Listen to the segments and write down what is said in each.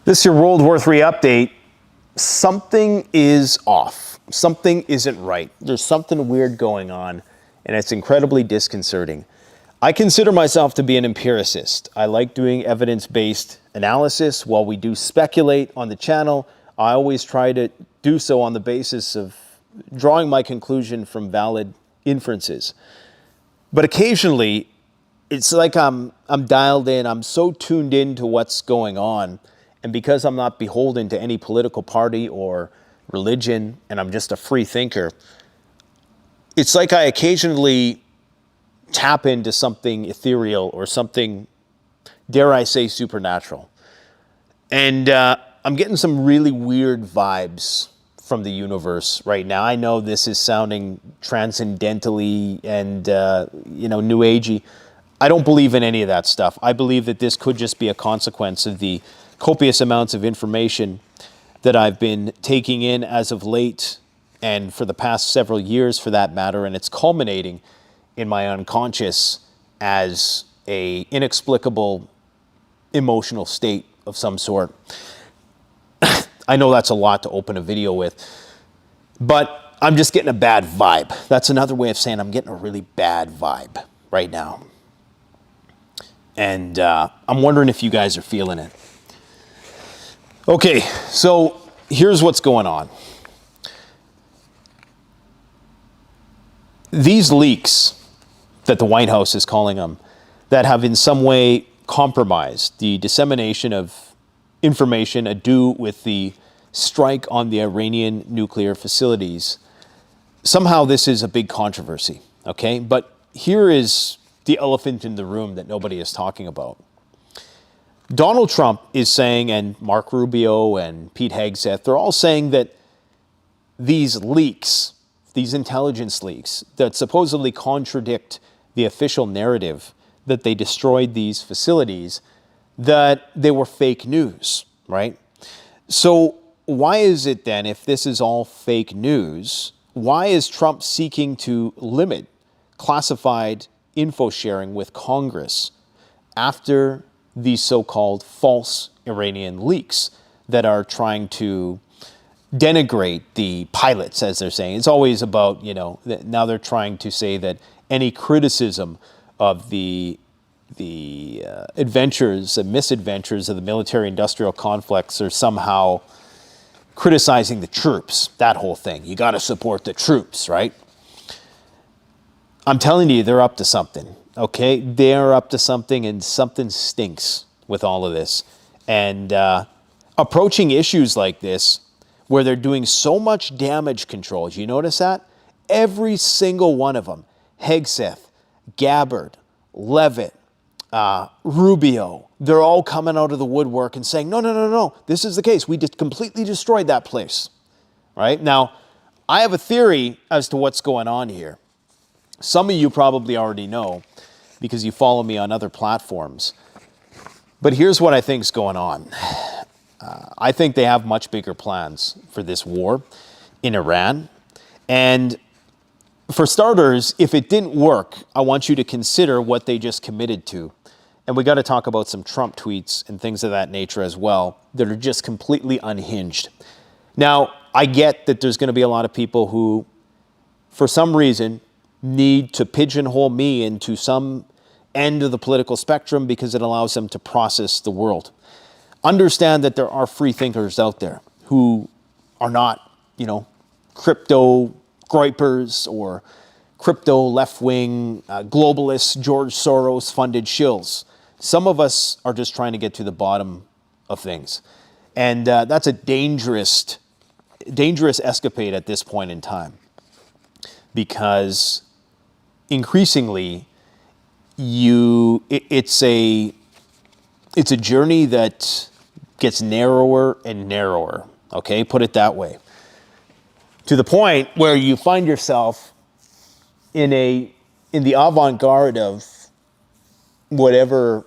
This is your World War III update. Something is off. Something isn't right. There's something weird going on, and it's incredibly disconcerting. I consider myself to be an empiricist. I like doing evidence-based analysis. While we do speculate on the channel, I always try to do so on the basis of drawing my conclusion from valid inferences. But occasionally, it's like I'm dialed in. I'm so tuned in to what's going on. And because I'm not beholden to any political party or religion, and I'm just a free thinker, it's like I occasionally tap into something ethereal or something, dare I say, supernatural. And I'm getting some really weird vibes from the universe right now. I know this is sounding transcendentally and, new agey. I don't believe in any of that stuff. I believe that this could just be a consequence of the copious amounts of information that I've been taking in as of late and for the past several years, for that matter, and it's culminating in my unconscious as a inexplicable emotional state of some sort. I know that's a lot to open a video with, but I'm just getting a bad vibe. That's another way of saying I'm getting a really bad vibe right now. And I'm wondering if you guys are feeling it. Okay, so here's what's going on. These leaks that the White House is calling them, that have in some way compromised the dissemination of information ado with the strike on the Iranian nuclear facilities, somehow this is a big controversy, okay? But here is the elephant in the room that nobody is talking about. Donald Trump is saying, and Mark Rubio and Pete Hegseth, they're all saying that these leaks, these intelligence leaks that supposedly contradict the official narrative that they destroyed these facilities, that they were fake news, right? So why is it then, if this is all fake news, why is Trump seeking to limit classified info sharing with Congress after these so-called false Iranian leaks that are trying to denigrate the pilots, as they're saying? It's always about, now they're trying to say that any criticism of the adventures and misadventures of the military-industrial complex are somehow criticizing the troops, that whole thing. You got to support the troops, right? I'm telling you, they're up to something. Okay, they're up to something, and something stinks with all of this. And approaching issues like this, where they're doing so much damage control, do you notice that? Every single one of them, Hegseth, Gabbard, Levitt, Rubio, they're all coming out of the woodwork and saying, no, this is the case. We just completely destroyed that place, right? Now, I have a theory as to what's going on here. Some of you probably already know because you follow me on other platforms. But here's what I think is going on. I think they have much bigger plans for this war in Iran. And for starters, if it didn't work, I want you to consider what they just committed to. And we got to talk about some Trump tweets and things of that nature as well that are just completely unhinged. Now, I get that there's going to be a lot of people who, for some reason, need to pigeonhole me into some end of the political spectrum because it allows them to process the world. Understand that there are free thinkers out there who are not, crypto groypers or crypto left-wing globalists, George Soros-funded shills. Some of us are just trying to get to the bottom of things. And that's a dangerous escapade at this point in time, because increasingly, it's a journey that gets narrower and narrower. Okay, put it that way. To the point where you find yourself in the avant-garde of whatever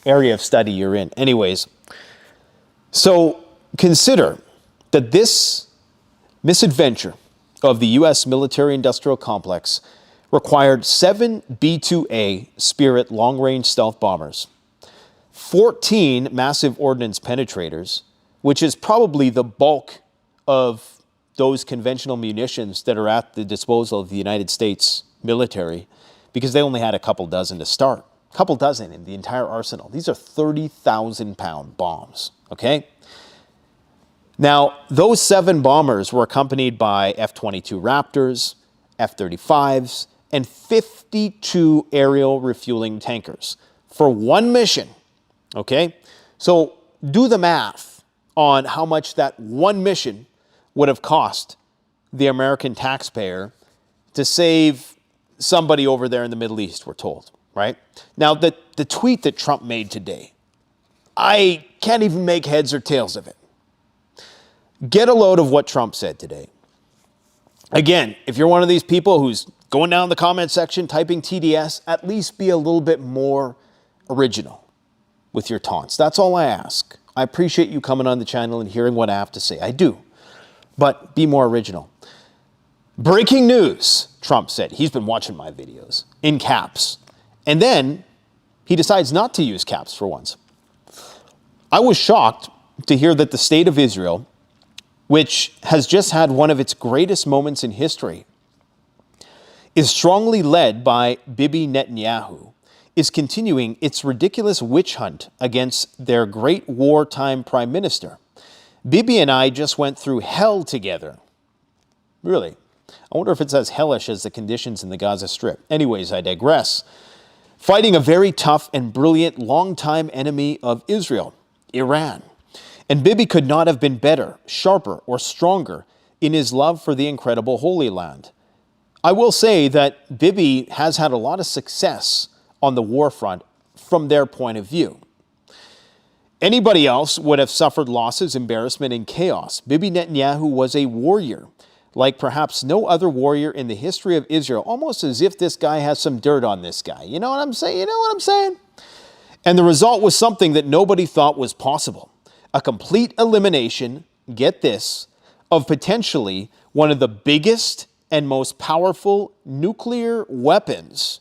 area of study you're in. Anyways, so consider that this misadventure of the U.S. military-industrial complex required 7 B-2A Spirit long-range stealth bombers, 14 massive ordnance penetrators, which is probably the bulk of those conventional munitions that are at the disposal of the United States military, because they only had a couple dozen to start. A couple dozen in the entire arsenal. These are 30,000-pound bombs, okay? Now, those 7 bombers were accompanied by F-22 Raptors, F-35s, and 52 aerial refueling tankers for one mission, okay? So do the math on how much that one mission would have cost the American taxpayer to save somebody over there in the Middle East, we're told, right? Now, the tweet that Trump made today, I can't even make heads or tails of it. Get a load of what Trump said today. Again, if you're one of these people who's going down the comment section, typing TDS, at least be a little bit more original with your taunts. That's all I ask. I appreciate you coming on the channel and hearing what I have to say. I do. But be more original. Breaking news, Trump said. He's been watching my videos in caps. And then he decides not to use caps for once. I was shocked to hear that the state of Israel, which has just had one of its greatest moments in history, is strongly led by Bibi Netanyahu, is continuing its ridiculous witch hunt against their great wartime prime minister. Bibi and I just went through hell together. Really. I wonder if it's as hellish as the conditions in the Gaza Strip. Anyways, I digress. Fighting a very tough and brilliant longtime enemy of Israel, Iran. And Bibi could not have been better, sharper, or stronger in his love for the incredible Holy Land. I will say that Bibi has had a lot of success on the war front from their point of view. Anybody else would have suffered losses, embarrassment, and chaos. Bibi Netanyahu was a warrior, like perhaps no other warrior in the history of Israel, almost as if this guy has some dirt on this guy. You know what I'm saying? You know what I'm saying? And the result was something that nobody thought was possible. A complete elimination, get this, of potentially one of the biggest and most powerful nuclear weapons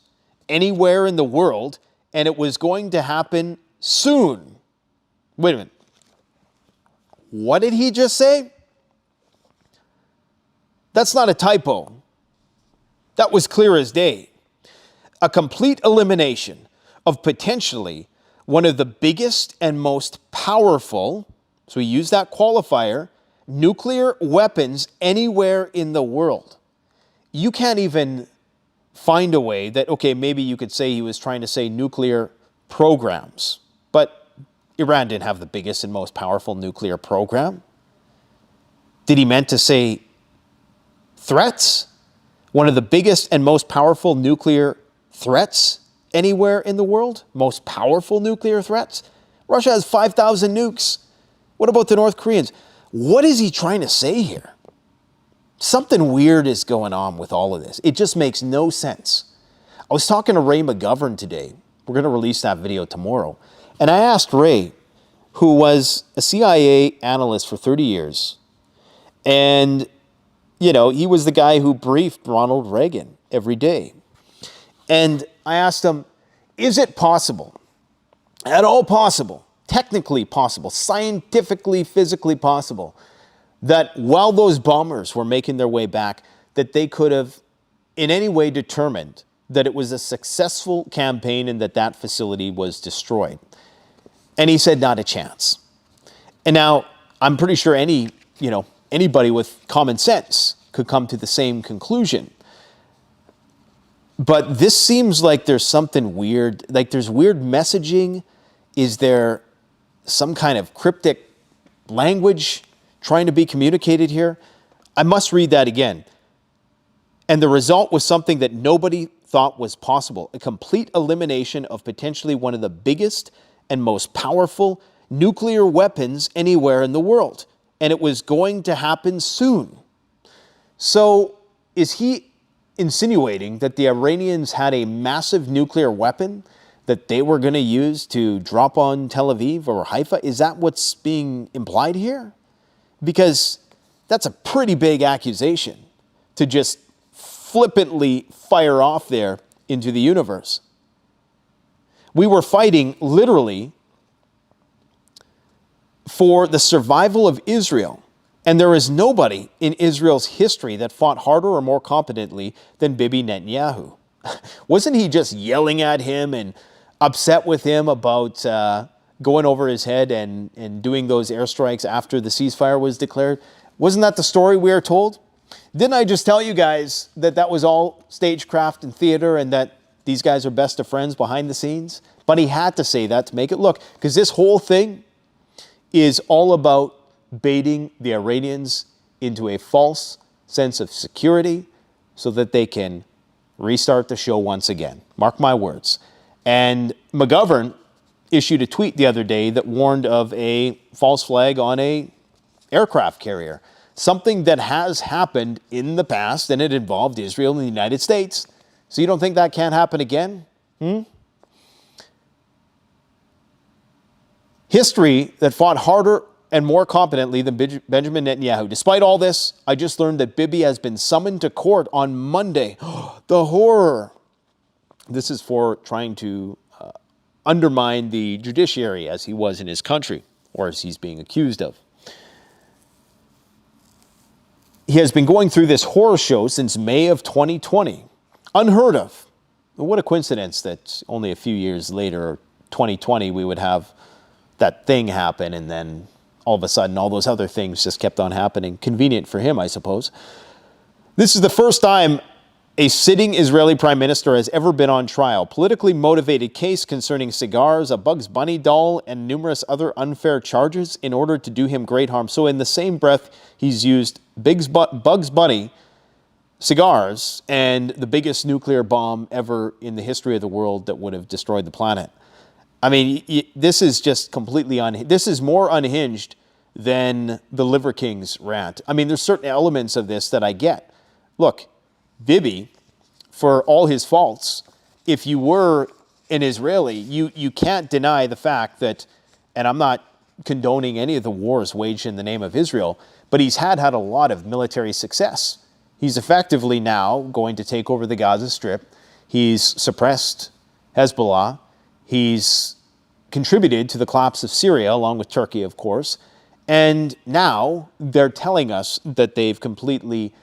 anywhere in the world, and it was going to happen soon. Wait a minute. What did he just say? That's not a typo. That was clear as day. A complete elimination of potentially one of the biggest and most powerful, so we use that qualifier, nuclear weapons anywhere in the world. You can't even find a way that, okay, maybe you could say he was trying to say nuclear programs, but Iran didn't have the biggest and most powerful nuclear program. Did he meant to say threats? One of the biggest and most powerful nuclear threats anywhere in the world? Most powerful nuclear threats? Russia has 5,000 nukes. What about the North Koreans? What is he trying to say here? Something weird is going on with all of this. It just makes no sense. I was talking to Ray McGovern today. We're going to release that video tomorrow. And I asked Ray, who was a CIA analyst for 30 years, and, you know, he was the guy who briefed Ronald Reagan every day. And I asked him, is it possible, at all possible, technically possible, scientifically, physically possible, that while those bombers were making their way back, that they could have in any way determined that it was a successful campaign and that that facility was destroyed? And he said, not a chance. And now I'm pretty sure anybody with common sense could come to the same conclusion. But this seems like there's something weird, like there's weird messaging. Is there some kind of cryptic language trying to be communicated here? I must read that again. And the result was something that nobody thought was possible. A complete elimination of potentially one of the biggest and most powerful nuclear weapons anywhere in the world. And it was going to happen soon. So is he insinuating that the Iranians had a massive nuclear weapon that they were going to use to drop on Tel Aviv or Haifa? Is that what's being implied here? Because that's a pretty big accusation to just flippantly fire off there into the universe. We were fighting literally for the survival of Israel. And there is nobody in Israel's history that fought harder or more competently than Bibi Netanyahu. Wasn't he just yelling at him and upset with him about going over his head and doing those airstrikes after the ceasefire was declared? Wasn't that the story we are told? Didn't I just tell you guys that that was all stagecraft and theater and that these guys are best of friends behind the scenes? But he had to say that to make it look, because this whole thing is all about baiting the Iranians into a false sense of security so that they can restart the show once again. Mark my words. And McGovern issued a tweet the other day that warned of a false flag on a aircraft carrier, something that has happened in the past, and it involved Israel and the United States. So you don't think that can't happen again? History that fought harder and more competently than Benjamin Netanyahu. Despite all this, I just learned that Bibi has been summoned to court on Monday. The horror. This is for trying to undermine the judiciary as he was in his country, or as he's being accused of. He has been going through this horror show since May of 2020. Unheard of. What a coincidence that only a few years later, 2020, we would have that thing happen, and then all of a sudden all those other things just kept on happening. Convenient for him, I suppose. This is the first time a sitting Israeli prime minister has ever been on trial. Politically motivated case concerning cigars, a Bugs Bunny doll, and numerous other unfair charges in order to do him great harm. So in the same breath, he's used Bugs Bunny, cigars, and the biggest nuclear bomb ever in the history of the world that would have destroyed the planet. I mean, this is just completely this is more unhinged than the Liver King's rant. I mean, there's certain elements of this that I get. Look, Bibi, for all his faults, if you were an Israeli, you can't deny the fact that, and I'm not condoning any of the wars waged in the name of Israel, but he's had a lot of military success. He's effectively now going to take over the Gaza Strip. He's suppressed Hezbollah. He's contributed to the collapse of Syria, along with Turkey, of course. And now they're telling us that they've completely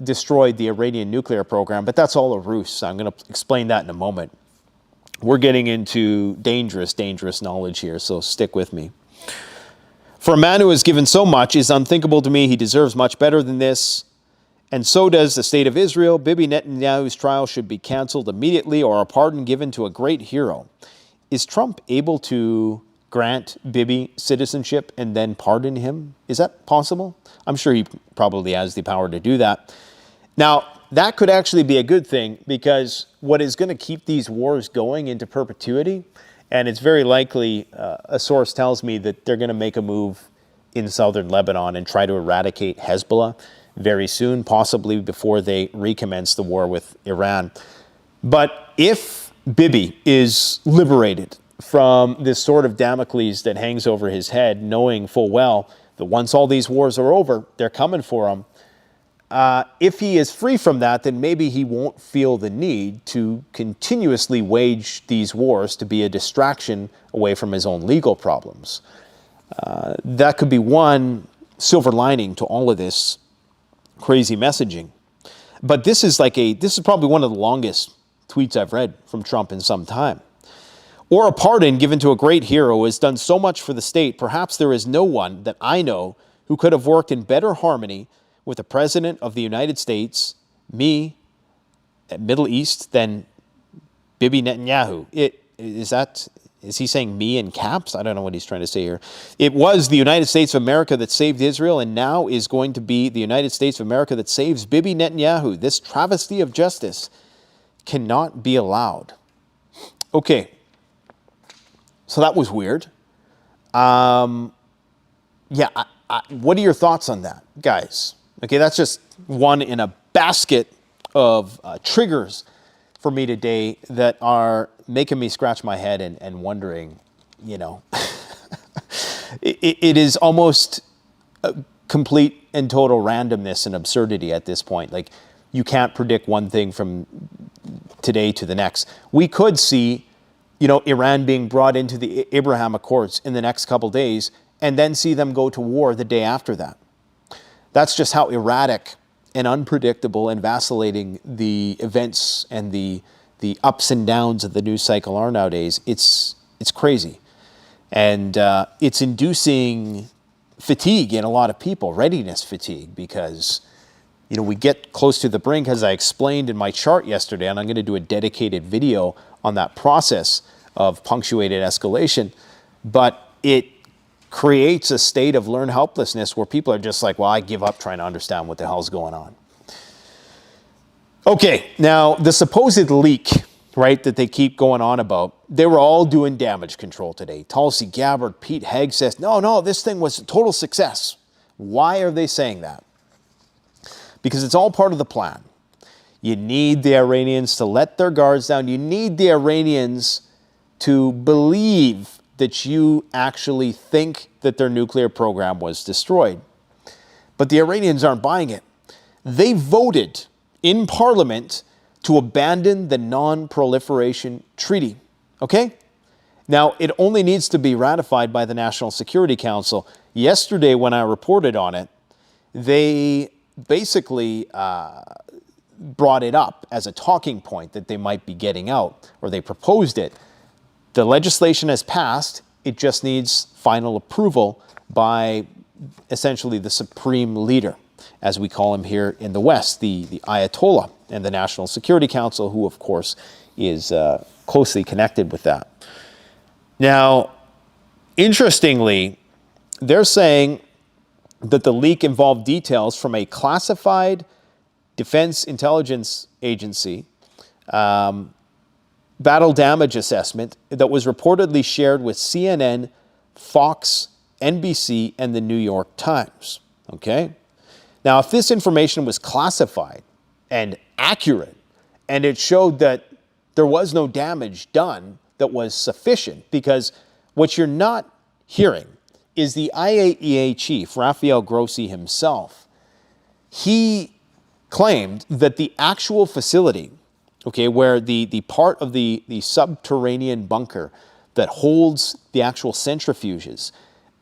destroyed the Iranian nuclear program, but that's all a ruse. I'm going to explain that in a moment. We're getting into dangerous, dangerous knowledge here, so stick with me. For a man who has given so much, is unthinkable to me. He deserves much better than this. And so does the state of Israel. Bibi Netanyahu's trial should be canceled immediately, or a pardon given to a great hero. Is Trump able to grant Bibi citizenship and then pardon him? Is that possible? I'm sure he probably has the power to do that. Now, that could actually be a good thing, because what is going to keep these wars going into perpetuity, and it's very likely, a source tells me that they're going to make a move in southern Lebanon and try to eradicate Hezbollah very soon, possibly before they recommence the war with Iran. But if Bibi is liberated from this sword of Damocles that hangs over his head, knowing full well that once all these wars are over, they're coming for him, if he is free from that, then maybe he won't feel the need to continuously wage these wars to be a distraction away from his own legal problems. That could be one silver lining to all of this crazy messaging. But this is probably one of the longest tweets I've read from Trump in some time. Or a pardon given to a great hero who has done so much for the state. Perhaps there is no one that I know who could have worked in better harmony with the President of the United States, me, Middle East, than Bibi Netanyahu. Is he saying me in caps? I don't know what he's trying to say here. It was the United States of America that saved Israel, and now is going to be the United States of America that saves Bibi Netanyahu. This travesty of justice cannot be allowed. Okay, so that was weird. What are your thoughts on that, guys? Okay, that's just one in a basket of triggers for me today that are making me scratch my head and wondering, it is almost a complete and total randomness and absurdity at this point. Like, you can't predict one thing from today to the next. We could see, Iran being brought into the Abraham Accords in the next couple days, and then see them go to war the day after that. That's just how erratic and unpredictable and vacillating the events and the ups and downs of the news cycle are nowadays. It's crazy. And it's inducing fatigue in a lot of people, readiness fatigue, because we get close to the brink, as I explained in my chart yesterday, and I'm going to do a dedicated video on that process of punctuated escalation. But it creates a state of learned helplessness where people are just like, well, I give up trying to understand what the hell's going on. Okay, now the supposed leak, right, that they keep going on about, they were all doing damage control today. Tulsi Gabbard, Pete Hegg says, no, this thing was a total success. Why are they saying that? Because it's all part of the plan. You need the Iranians to let their guards down. You need the Iranians to believe that you actually think that their nuclear program was destroyed. But the Iranians aren't buying it. They voted in Parliament to abandon the Non-Proliferation Treaty. Okay? Now, it only needs to be ratified by the National Security Council. Yesterday, when I reported on it, they basically brought it up as a talking point that they might be getting out, or they proposed it. The legislation has passed. It just needs final approval by essentially the supreme leader, as we call him here in the West, the Ayatollah, and the National Security Council, who, of course, is closely connected with that. Now, interestingly, they're saying that the leak involved details from a classified defense intelligence agency battle damage assessment that was reportedly shared with CNN, Fox, NBC, and the New York Times. Okay? Now, if this information was classified and accurate, and it showed that there was no damage done that was sufficient, because what you're not hearing is the IAEA chief, Rafael Grossi himself. He claimed that the actual facility, okay, where the part of the subterranean bunker that holds the actual centrifuges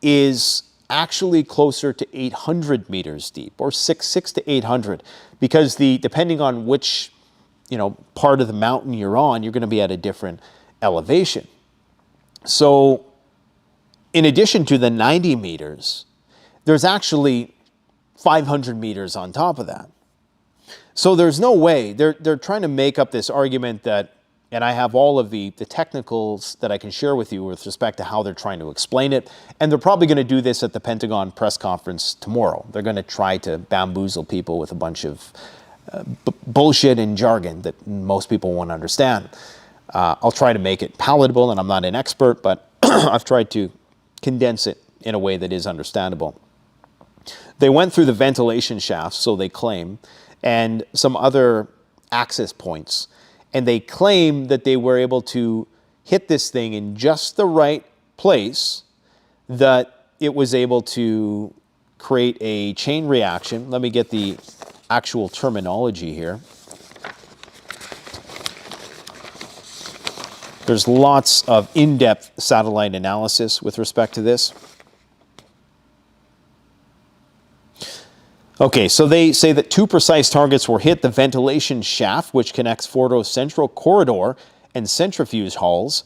is actually closer to 800 meters deep, or six to 800, because depending on which part of the mountain you're on, you're going to be at a different elevation. So in addition to the 90 meters, there's actually 500 meters on top of that. So there's no way. They're trying to make up this argument that, and I have all of the technicals that I can share with you with respect to how they're trying to explain it. And they're probably going to do this at the Pentagon press conference tomorrow. They're going to try to bamboozle people with a bunch of bullshit and jargon that most people won't understand. I'll try to make it palatable, and I'm not an expert, but I've tried to condense it in a way that is understandable. They went through the ventilation shafts, so they claim, and some other access points, and they claim that they were able to hit this thing in just the right place, that it was able to create a chain reaction. Let me get the actual terminology here. There's lots of in-depth satellite analysis with respect to this. Okay, so they say that two precise targets were hit: the ventilation shaft, which connects Fordo's central corridor and centrifuge halls,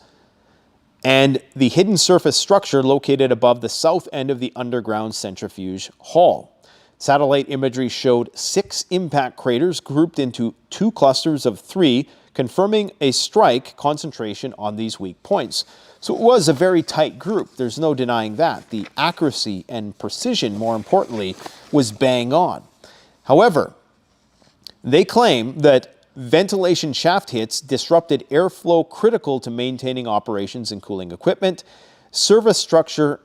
and the hidden surface structure located above the south end of the underground centrifuge hall. Satellite imagery showed 6 impact craters grouped into 2 clusters of 3, confirming a strike concentration on these weak points. So it was a very tight group. There's no denying that. The accuracy and precision, more importantly, was bang on. However, they claim that ventilation shaft hits disrupted airflow critical to maintaining operations and cooling equipment. Service structure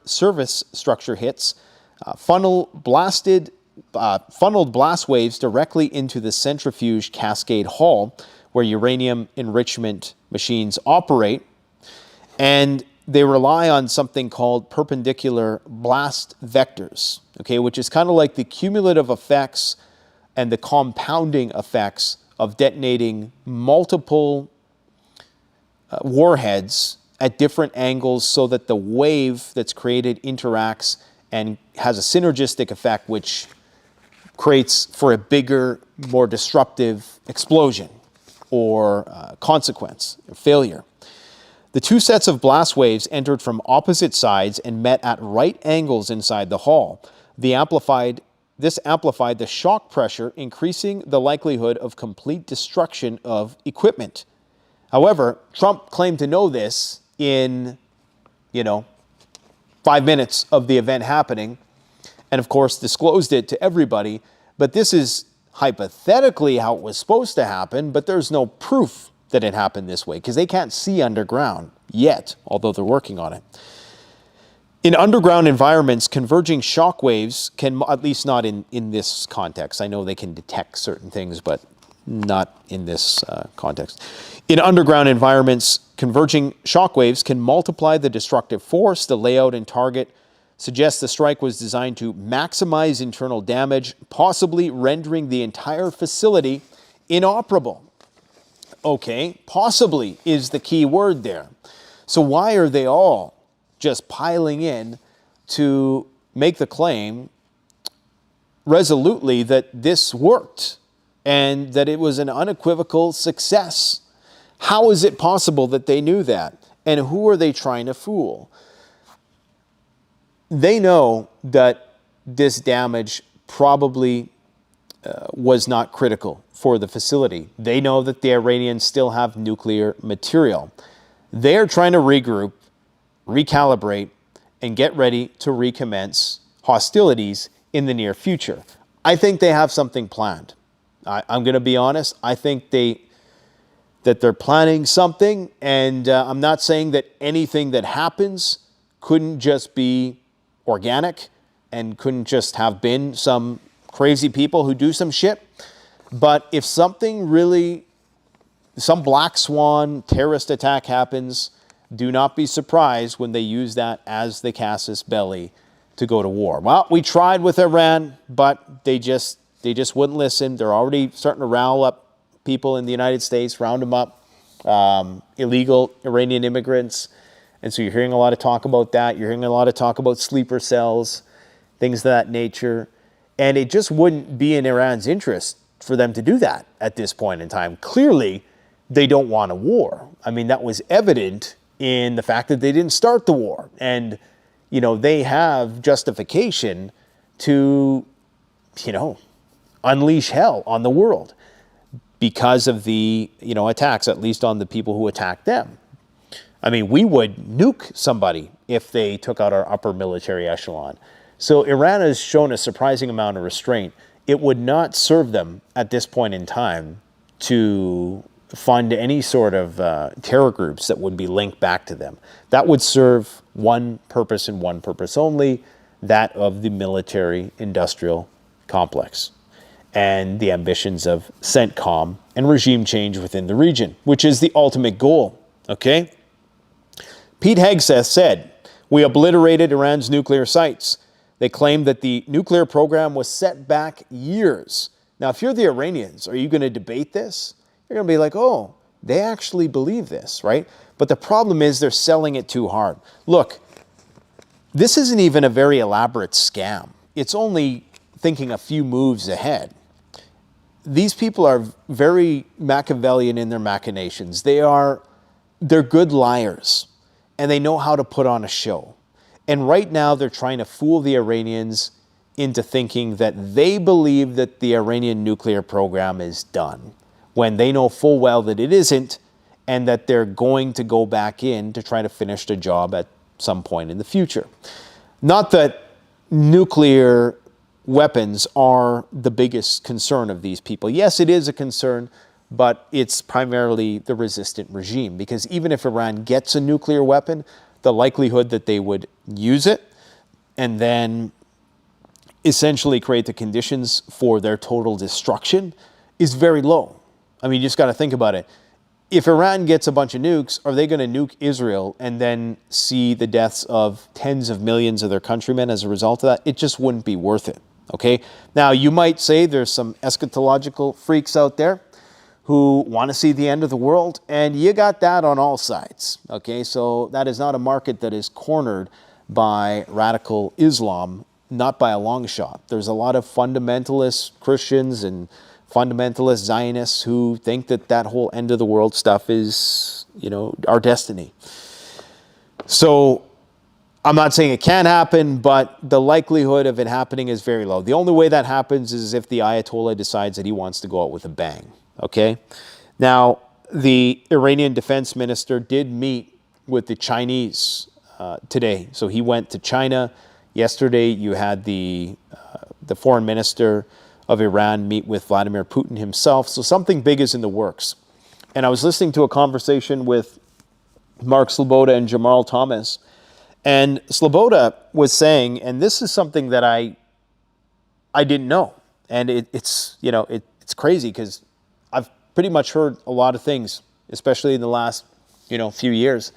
hits funneled blast waves directly into the centrifuge cascade hall, where uranium enrichment machines operate, and they rely on something called perpendicular blast vectors, okay, which is kind of like the cumulative effects and the compounding effects of detonating multiple warheads at different angles so that the wave that's created interacts and has a synergistic effect, which creates for a bigger, more disruptive explosion or consequence, or failure. The two sets of blast waves entered from opposite sides and met at right angles inside the hall. This amplified the shock pressure, increasing the likelihood of complete destruction of equipment. However, Trump claimed to know this in, 5 minutes of the event happening, and of course disclosed it to everybody. But this is hypothetically how it was supposed to happen, but there's no proof that it happened this way because they can't see underground yet, although they're working on it. In underground environments, converging shock waves can, at least not in this context. I know they can detect certain things, but not in this context. In underground environments, converging shock waves can multiply the destructive force. The layout and target suggests the strike was designed to maximize internal damage, possibly rendering the entire facility inoperable. Okay, possibly is the key word there. So why are they all just piling in to make the claim resolutely that this worked and that it was an unequivocal success? How is it possible that they knew that? And who are they trying to fool? They know that this damage probably was not critical for the facility. They know that the Iranians still have nuclear material. They're trying to regroup, recalibrate, and get ready to recommence hostilities in the near future. I think they have something planned. I'm going to be honest. I think that they're planning something, and I'm not saying that anything that happens couldn't just be organic and couldn't just have been some crazy people who do some shit. But if something really, some black swan terrorist attack happens, do not be surprised when they use that as the casus belli to go to war. Well, we tried with Iran, but they just wouldn't listen. They're already starting to rile up people in the United States, round them up, illegal Iranian immigrants. And so you're hearing a lot of talk about that. You're hearing a lot of talk about sleeper cells, things of that nature. And it just wouldn't be in Iran's interest for them to do that at this point in time. Clearly, they don't want a war. I mean, that was evident in the fact that they didn't start the war. And, they have justification to, unleash hell on the world because of the, attacks, at least on the people who attacked them. I mean, we would nuke somebody if they took out our upper military echelon. So Iran has shown a surprising amount of restraint. It would not serve them at this point in time to fund any sort of terror groups that would be linked back to them. That would serve one purpose and one purpose only, that of the military-industrial complex and the ambitions of CENTCOM and regime change within the region, which is the ultimate goal, okay? Pete Hegseth said, "We obliterated Iran's nuclear sites." They claimed that the nuclear program was set back years. Now, if you're the Iranians, are you going to debate this? You're going to be like, oh, they actually believe this, right? But the problem is they're selling it too hard. Look, this isn't even a very elaborate scam. It's only thinking a few moves ahead. These people are very Machiavellian in their machinations. They're good liars, and they know how to put on a show. And right now, they're trying to fool the Iranians into thinking that they believe that the Iranian nuclear program is done, when they know full well that it isn't, and that they're going to go back in to try to finish the job at some point in the future. Not that nuclear weapons are the biggest concern of these people. Yes, it is a concern, but it's primarily the resistant regime, because even if Iran gets a nuclear weapon, the likelihood that they would use it and then essentially create the conditions for their total destruction is very low. I mean, you just got to think about it. If Iran gets a bunch of nukes, are they going to nuke Israel and then see the deaths of tens of millions of their countrymen as a result of that? It just wouldn't be worth it, okay? Now, you might say there's some eschatological freaks out there who want to see the end of the world, and you got that on all sides. Okay, so that is not a market that is cornered by radical Islam, not by a long shot. There's a lot of fundamentalist Christians and fundamentalist Zionists who think that that whole end of the world stuff is, our destiny. So I'm not saying it can happen, but the likelihood of it happening is very low. The only way that happens is if the Ayatollah decides that he wants to go out with a bang. Okay? Now, the Iranian defense minister did meet with the Chinese today. So he went to China. Yesterday, you had the foreign minister of Iran meet with Vladimir Putin himself. So something big is in the works. And I was listening to a conversation with Mark Sloboda and Jamal Thomas. And Sloboda was saying, and this is something that I didn't know. And it's crazy because I've pretty much heard a lot of things, especially in the last, few years.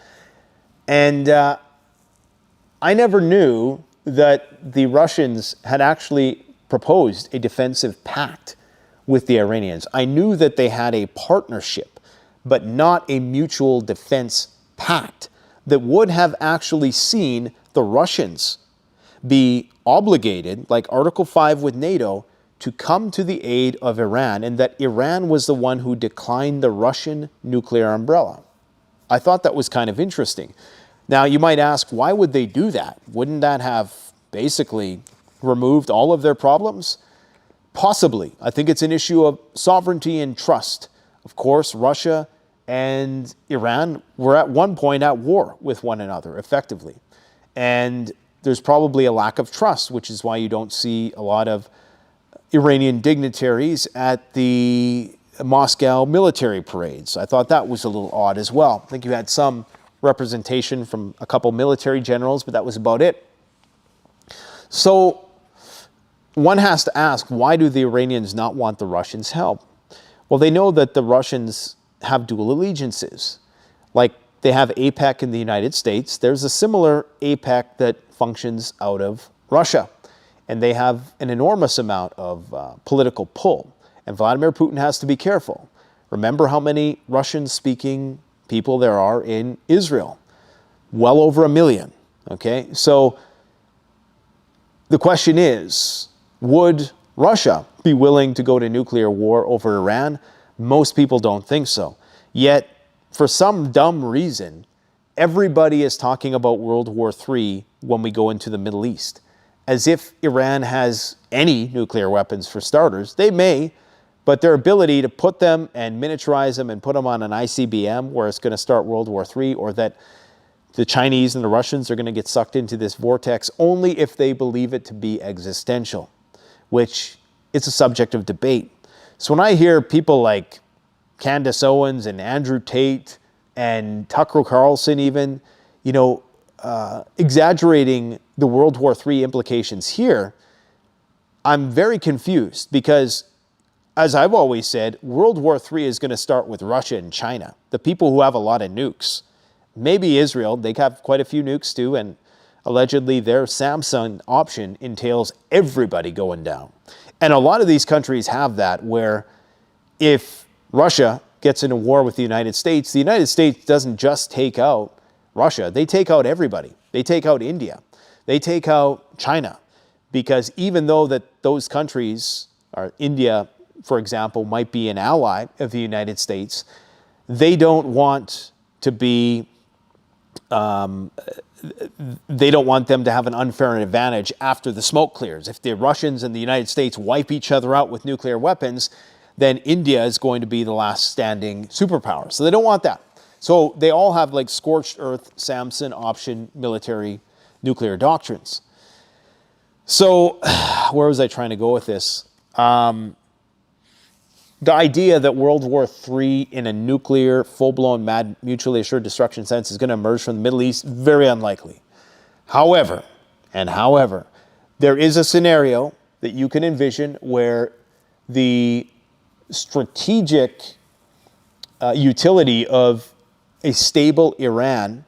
And I never knew that the Russians had actually proposed a defensive pact with the Iranians. I knew that they had a partnership, but not a mutual defense pact that would have actually seen the Russians be obligated, like Article 5 with NATO, to come to the aid of Iran, and that Iran was the one who declined the Russian nuclear umbrella. I thought that was kind of interesting. Now, you might ask, why would they do that? Wouldn't that have basically removed all of their problems? Possibly. I think it's an issue of sovereignty and trust. Of course, Russia and Iran were at one point at war with one another, effectively. And there's probably a lack of trust, which is why you don't see a lot of Iranian dignitaries at the Moscow military parades. I thought that was a little odd as well. I think you had some representation from a couple military generals, but that was about it. So one has to ask, why do the Iranians not want the Russians' help? Well, they know that the Russians have dual allegiances. Like they have AIPAC in the United States. There's a similar AIPAC that functions out of Russia. And they have an enormous amount of political pull. And Vladimir Putin has to be careful. Remember how many Russian-speaking people there are in Israel? Well over 1 million. Okay? So the question is, would Russia be willing to go to nuclear war over Iran? Most people don't think so. Yet, for some dumb reason, everybody is talking about World War III when we go into the Middle East. As if Iran has any nuclear weapons for starters. They may, but their ability to put them and miniaturize them and put them on an ICBM where it's going to start World War III, or that the Chinese and the Russians are going to get sucked into this vortex only if they believe it to be existential, which it's a subject of debate. So when I hear people like Candace Owens and Andrew Tate and Tucker Carlson even, exaggerating the World War III implications here, I'm very confused because, as I've always said, World War III is going to start with Russia and China, the people who have a lot of nukes. Maybe Israel, they have quite a few nukes too, and allegedly their Samsung option entails everybody going down. And a lot of these countries have that, where if Russia gets in a war with the United States doesn't just take out Russia, they take out everybody. They take out India. They take out China. Because even though that those countries, or India, for example, might be an ally of the United States, they don't want to be, they don't want them to have an unfair advantage after the smoke clears. If the Russians and the United States wipe each other out with nuclear weapons, then India is going to be the last standing superpower. So they don't want that. So they all have like scorched earth, Samson option military nuclear doctrines. So where was I trying to go with this? The idea that World War III in a nuclear, full-blown, mad, mutually assured destruction sense is going to emerge from the Middle East, very unlikely. However, there is a scenario that you can envision where the strategic utility of a stable Iran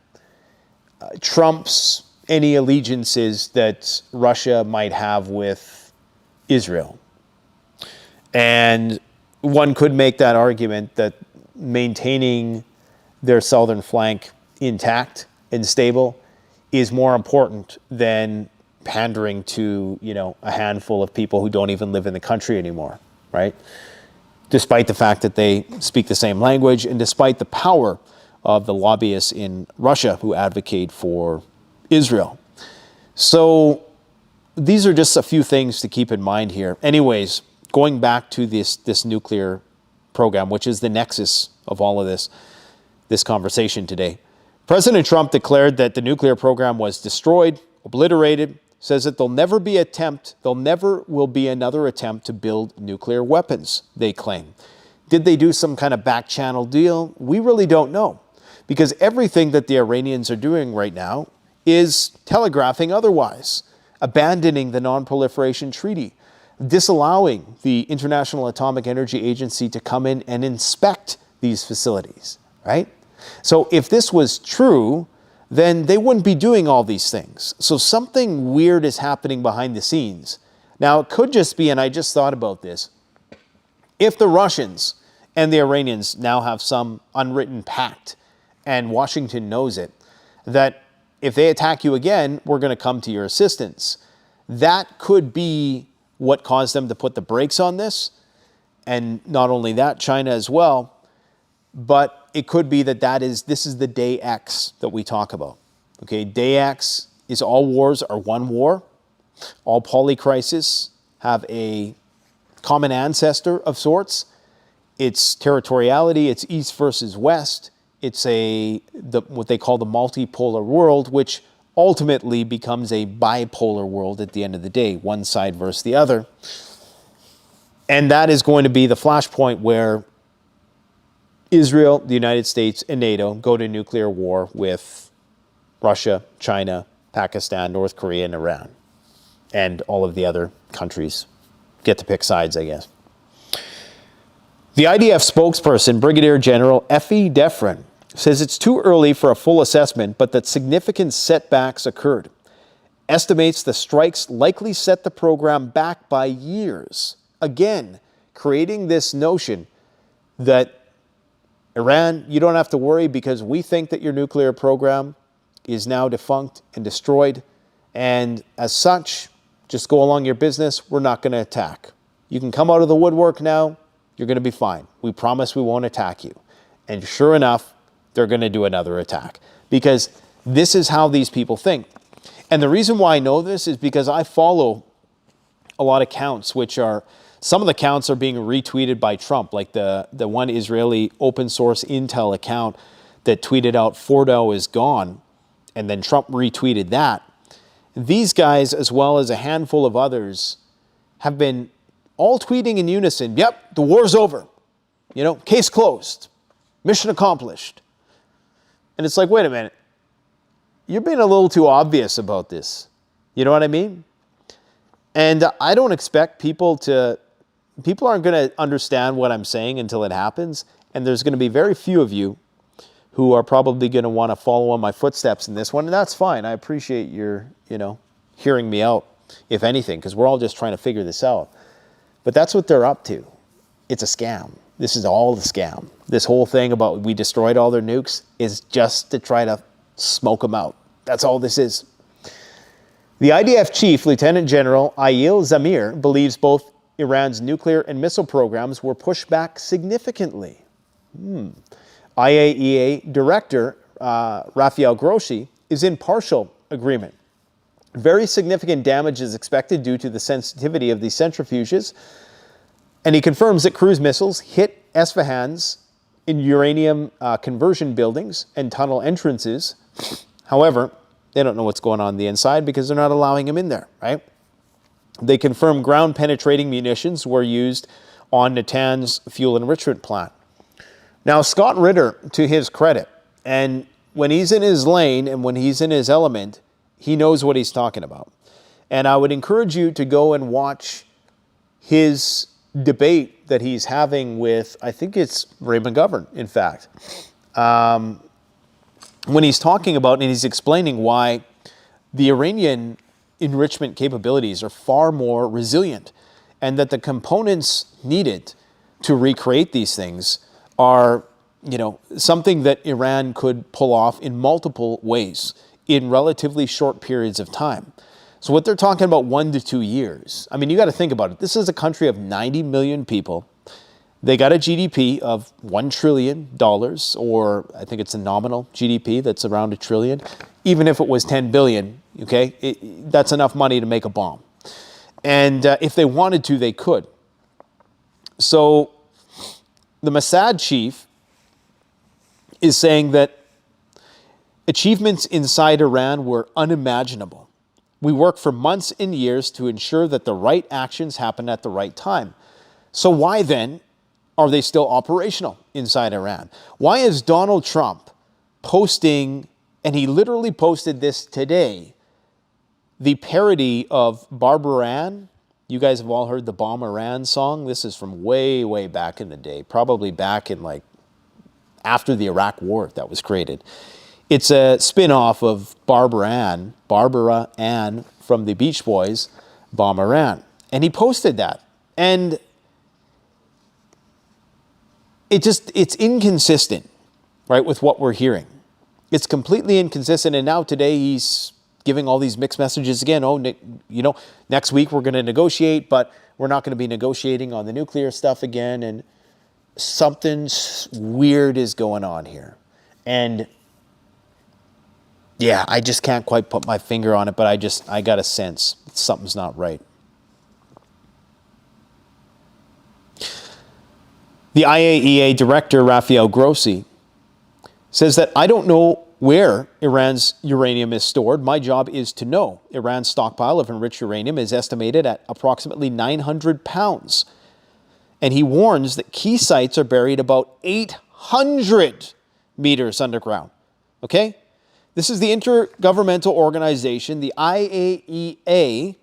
trumps any allegiances that Russia might have with Israel. And one could make that argument that maintaining their southern flank intact and stable is more important than pandering to, a handful of people who don't even live in the country anymore, right? Despite the fact that they speak the same language and despite the power of the lobbyists in Russia who advocate for Israel. So these are just a few things to keep in mind here. Anyways, going back to this nuclear program, which is the nexus of all of this conversation today. President Trump declared that the nuclear program was destroyed, obliterated, says that there'll never will be another attempt to build nuclear weapons, they claim. Did they do some kind of back channel deal? We really don't know, because everything that the Iranians are doing right now is telegraphing otherwise, abandoning the Non-Proliferation Treaty, disallowing the International Atomic Energy Agency to come in and inspect these facilities, right? So if this was true, then they wouldn't be doing all these things. So something weird is happening behind the scenes. Now, it could just be, and I just thought about this, if the Russians and the Iranians now have some unwritten pact, and Washington knows it, that if they attack you again, we're going to come to your assistance. That could be what caused them to put the brakes on this. And not only that, China as well. But it could be that this is the day X that we talk about. Okay, day X is all wars are one war. All polycrises have a common ancestor of sorts. It's territoriality, it's East versus West. It's what they call the multipolar world, which ultimately becomes a bipolar world at the end of the day, one side versus the other. And that is going to be the flashpoint where Israel, the United States, and NATO go to nuclear war with Russia, China, Pakistan, North Korea, and Iran. And all of the other countries get to pick sides, I guess. The IDF spokesperson, Brigadier General Effie Defrin, says it's too early for a full assessment, but that significant setbacks occurred. Estimates the strikes likely set the program back by years. Again, creating this notion that Iran, you don't have to worry because we think that your nuclear program is now defunct and destroyed. And as such, just go along your business. We're not going to attack. You can come out of the woodwork now. You're going to be fine. We promise we won't attack you. And sure enough, they're going to do another attack because this is how these people think. And the reason why I know this is because I follow a lot of accounts, which are, some of the accounts are being retweeted by Trump, like the one Israeli open source intel account that tweeted out Fordo is gone, and then Trump retweeted that. These guys, as well as a handful of others, have been all tweeting in unison, yep, the war's over. Case closed. Mission accomplished. And it's like, wait a minute. You're being a little too obvious about this. You know what I mean? And I don't expect people aren't going to understand what I'm saying until it happens. And there's going to be very few of you who are probably going to want to follow on my footsteps in this one. And that's fine. I appreciate your, hearing me out, if anything, because we're all just trying to figure this out. But that's what they're up to. It's a scam. This is all the scam. This whole thing about we destroyed all their nukes is just to try to smoke them out. That's all this is. The IDF chief, Lieutenant General Ayil Zamir, believes both Iran's nuclear and missile programs were pushed back significantly. IAEA Director Rafael Grossi is in partial agreement. Very significant damage is expected due to the sensitivity of these centrifuges, and he confirms that cruise missiles hit Esfahans in uranium conversion buildings and tunnel entrances. However, they don't know what's going on the inside because they're not allowing them in there, right? They confirm ground-penetrating munitions were used on Natanz fuel enrichment plant. Now, Scott Ritter, to his credit, and when he's in his lane and when he's in his element, he knows what he's talking about. And I would encourage you to go and watch his debate that he's having with, I think it's Ray McGovern, in fact, when he's talking about and he's explaining why the Iranian enrichment capabilities are far more resilient and that the components needed to recreate these things are, something that Iran could pull off in multiple ways in relatively short periods of time. So what they're talking about 1 to 2 years. I mean, you got to think about it. This is a country of 90 million people. They got a GDP of $1 trillion, or I think it's a nominal GDP that's around $1 trillion. Even if it was 10 billion, okay, that's enough money to make a bomb. And if they wanted to, they could. So the Mossad chief is saying that achievements inside Iran were unimaginable. We worked for months and years to ensure that the right actions happen at the right time. So why then are they still operational inside Iran? Why is Donald Trump posting, and he literally posted this today, the parody of Barbara Ann? You guys have all heard the Bomb Iran song. This is from way, way back in the day, probably back in after the Iraq War that was created. It's a spin-off of Barbara Ann from the Beach Boys, Bomb Iran. And he posted that. And it's inconsistent, right, with what we're hearing. It's completely inconsistent. And now today he's giving all these mixed messages again. Oh, next week we're going to negotiate, but we're not going to be negotiating on the nuclear stuff again. And something weird is going on here. And yeah, I just can't quite put my finger on it, but I got a sense something's not right. The IAEA director, Rafael Grossi, says that I don't know where Iran's uranium is stored. My job is to know. Iran's stockpile of enriched uranium is estimated at approximately 900 pounds. And he warns that key sites are buried about 800 meters underground. Okay? This is the intergovernmental organization, the IAEA,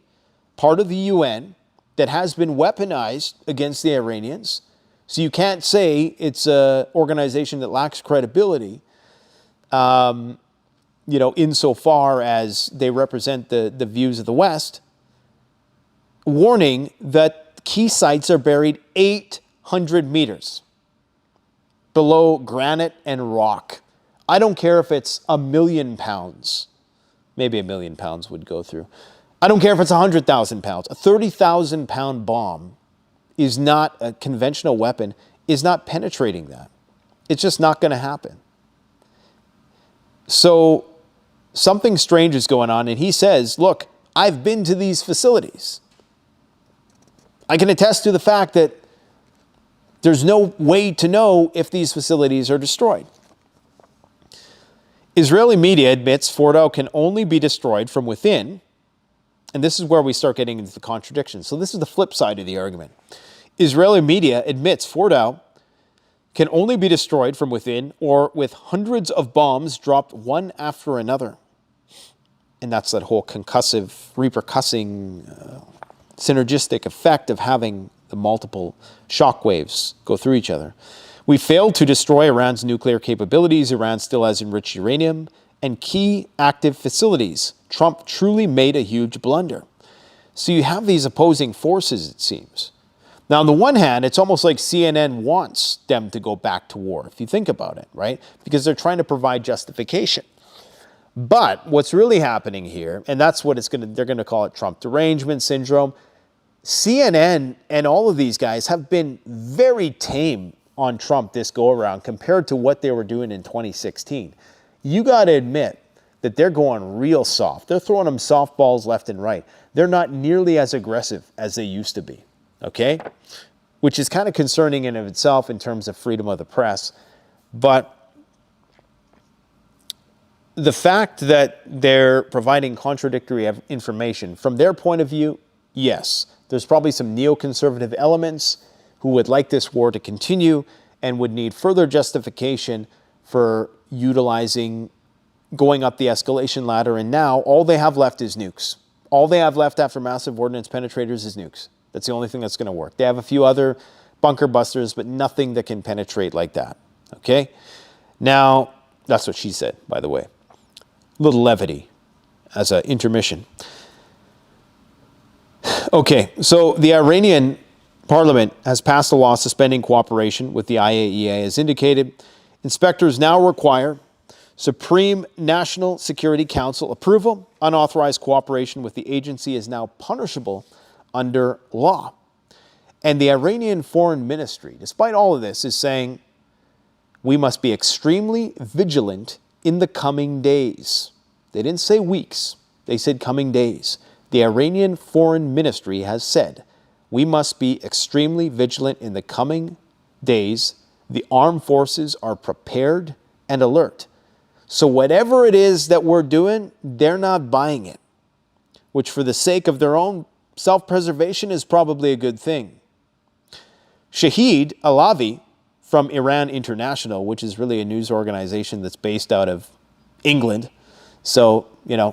part of the UN, that has been weaponized against the Iranians. So you can't say it's an organization that lacks credibility, insofar as they represent the views of the West, warning that key sites are buried 800 meters below granite and rock. I don't care if it's 1 million pounds. Maybe 1 million pounds would go through. I don't care if it's 100,000 pounds. A 30,000 pound bomb is not a conventional weapon, is not penetrating that. It's just not going to happen. So something strange is going on. And he says, look, I've been to these facilities. I can attest to the fact that there's no way to know if these facilities are destroyed. Israeli media admits Fordow can only be destroyed from within. And this is where we start getting into the contradiction. So this is the flip side of the argument. Israeli media admits Fordow can only be destroyed from within or with hundreds of bombs dropped one after another. And that's that whole concussive, repercussing, synergistic effect of having the multiple shock waves go through each other. We failed to destroy Iran's nuclear capabilities. Iran still has enriched uranium and key active facilities. Trump truly made a huge blunder. So you have these opposing forces, it seems. Now, on the one hand, it's almost like CNN wants them to go back to war, if you think about it, right? Because they're trying to provide justification. But what's really happening here, and that's what they're going to call it Trump derangement syndrome. CNN and all of these guys have been very tame on Trump this go around compared to what they were doing in 2016. You got to admit that they're going real soft. They're throwing them softballs left and right. They're not nearly as aggressive as they used to be. Okay? Which is kind of concerning in of itself in terms of freedom of the press. But the fact that they're providing contradictory information, from their point of view, yes, there's probably some neoconservative elements who would like this war to continue and would need further justification for utilizing, going up the escalation ladder. And now all they have left is nukes. All they have left after massive ordnance penetrators is nukes. That's the only thing that's going to work. They have a few other bunker busters, but nothing that can penetrate like that. Okay? Now, that's what she said, by the way. Little levity as an intermission. Okay, so the Iranian Parliament has passed a law suspending cooperation with the IAEA. As indicated, inspectors now require Supreme National Security Council approval. Unauthorized cooperation with the agency is now punishable under law. And the Iranian Foreign Ministry, despite all of this, is saying we must be extremely vigilant in the coming days. They didn't say weeks, they said coming days. The Iranian Foreign Ministry has said we must be extremely vigilant in the coming days. The armed forces are prepared and alert. So whatever it is that we're doing, they're not buying it, which for the sake of their own self-preservation is probably a good thing. Shahid Alavi from Iran International, which is really a news organization that's based out of England, so,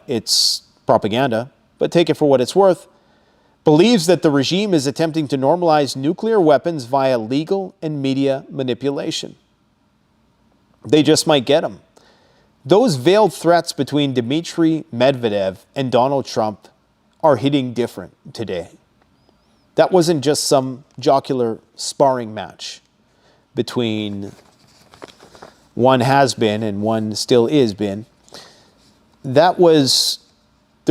it's propaganda, but take it for what it's worth, believes that the regime is attempting to normalize nuclear weapons via legal and media manipulation. They just might get them. Those veiled threats between Dmitry Medvedev and Donald Trump are hitting different today. That wasn't just some jocular sparring match between one has been and one still is been. There's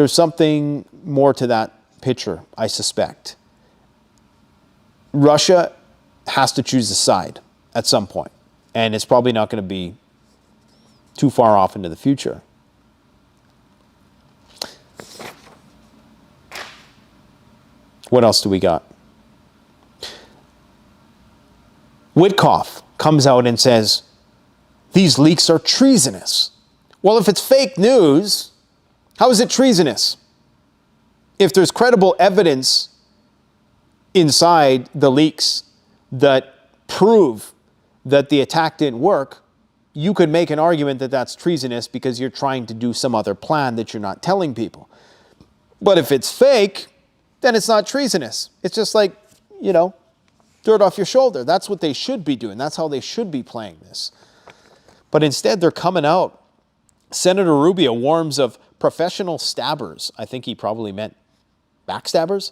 something more to that picture, I suspect. Russia has to choose a side at some point, and it's probably not going to be too far off into the future. What else do we got? Witkoff comes out and says, these leaks are treasonous. Well, if it's fake news, how is it treasonous? If there's credible evidence inside the leaks that prove that the attack didn't work, you could make an argument that that's treasonous because you're trying to do some other plan that you're not telling people. But if it's fake, then it's not treasonous. It's just like, dirt off your shoulder. That's what they should be doing. That's how they should be playing this. But instead, they're coming out. Senator Rubio warns of professional stabbers. I think he probably meant backstabbers,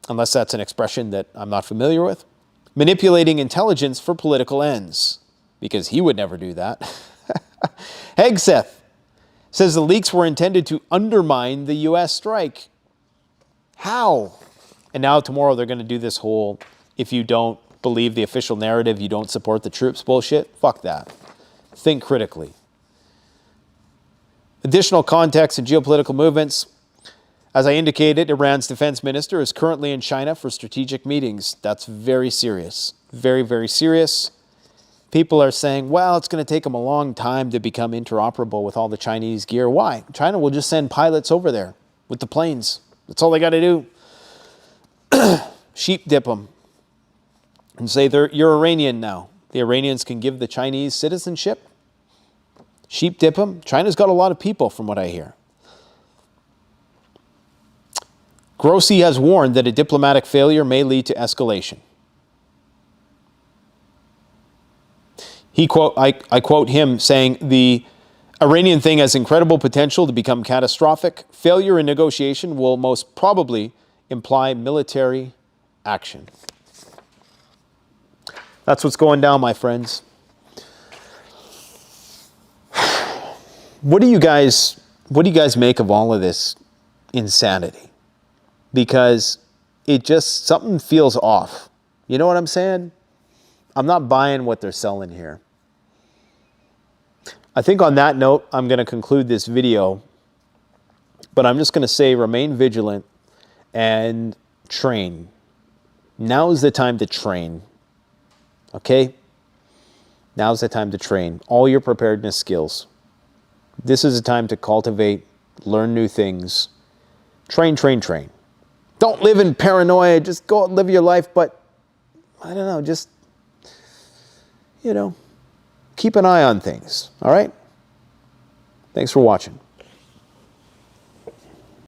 unless that's an expression that I'm not familiar with. Manipulating intelligence for political ends, because he would never do that. Hegseth says the leaks were intended to undermine the U.S. strike. How? And now tomorrow they're going to do this whole, if you don't believe the official narrative, you don't support the troops bullshit. Fuck that. Think critically. Additional context and geopolitical movements. As I indicated, Iran's defense minister is currently in China for strategic meetings. That's very serious. Very, very serious. People are saying, well, it's going to take them a long time to become interoperable with all the Chinese gear. Why? China will just send pilots over there with the planes. That's all they got to do. Sheep dip them and say you're Iranian now. The Iranians can give the Chinese citizenship. Sheep dip them. China's got a lot of people, from what I hear. Grossi has warned that a diplomatic failure may lead to escalation. I quote him saying, the Iranian thing has incredible potential to become catastrophic. Failure in negotiation will most probably imply military action. That's what's going down, my friends. What do you guys make of all of this insanity? Because something feels off. You know what I'm saying? I'm not buying what they're selling here. I think on that note, I'm going to conclude this video, but I'm just going to say remain vigilant and train. Now is the time to train. Okay? Now is the time to train all your preparedness skills. This is a time to cultivate, learn new things. Train, train, train. Don't live in paranoia. Just go and live your life, but I don't know, just, keep an eye on things. All right? Thanks for watching.